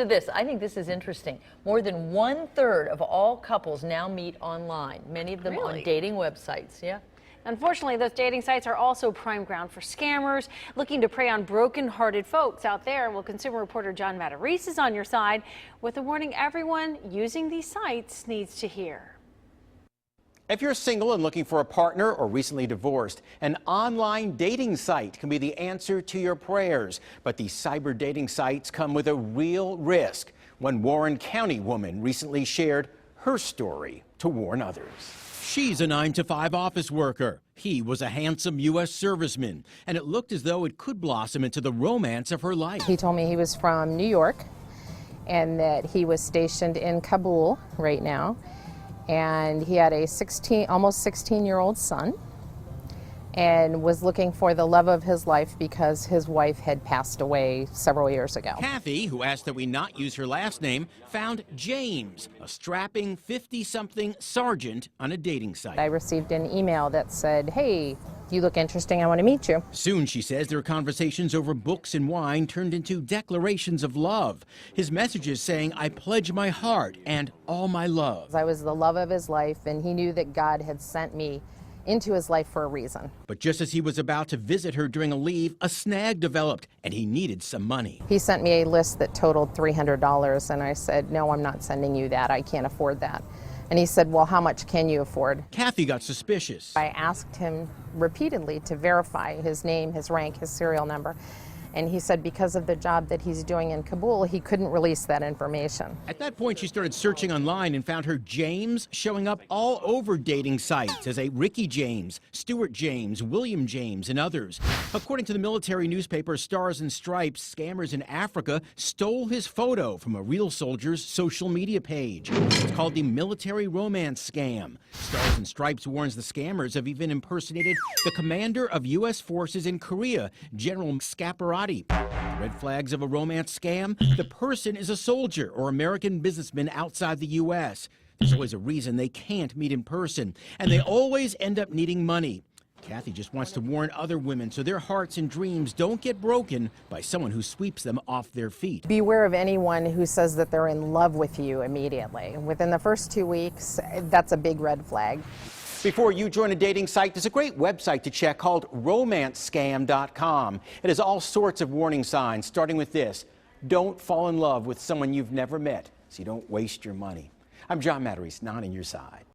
This, I think this is interesting. More than 1/3 of all couples now meet online, many of them on dating websites. Yeah. Unfortunately, those dating sites are also prime ground for scammers looking to prey on broken-hearted folks out there. Well, consumer reporter John Matarese is on your side with a warning everyone using these sites needs to hear. If you're single and looking for a partner or recently divorced, an online dating site can be the answer to your prayers. But these cyber dating sites come with a real risk. One Warren County woman recently shared her story to warn others. She's a 9-to-5 office worker. He was a handsome U.S. serviceman, and it looked as though it could blossom into the romance of her life. He told me he was from New York and that he was stationed in Kabul right now. And he had a almost 16-year-old son and was looking for the love of his life because his wife had passed away several years ago. Kathy, who asked that we not use her last name, found James, a strapping 50-something sergeant on a dating site. I received an email that said, "Hey, you look interesting, I want to meet you." Soon, she says, their conversations over books and wine turned into declarations of love. His messages saying, "I pledge my heart and all my love." I was the love of his life, and he knew that God had sent me into his life for a reason. But just as he was about to visit her during a leave, a snag developed, and he needed some money. He sent me a list that totaled $300, and I said, "No, I'm not sending you that. I can't afford that." And he said, "Well, how much can you afford?" Kathy got suspicious. I asked him repeatedly to verify his name, his rank, his serial number. And he said because of the job that he's doing in Kabul, he couldn't release that information. At that point, she started searching online and found her James showing up all over dating sites as a Ricky James, Stuart James, William James, and others. According to the military newspaper Stars and Stripes, scammers in Africa stole his photo from a real soldier's social media page. It's called the military romance scam. Stars and Stripes warns the scammers have even impersonated the commander of U.S. forces in Korea, General Scaparrotti. Red flags of a romance scam: the person is a soldier or American businessman outside the U.S. There's always a reason they can't meet in person, and they always end up needing money. Kathy just wants to warn other women so their hearts and dreams don't get broken by someone who sweeps them off their feet. Beware of anyone who says that they're in love with you immediately. Within the first 2 weeks, that's a big red flag. Before you join a dating site, there's a great website to check called romancescam.com. It has all sorts of warning signs, starting with this: don't fall in love with someone you've never met, so you don't waste your money. I'm John Matarese, not on your side.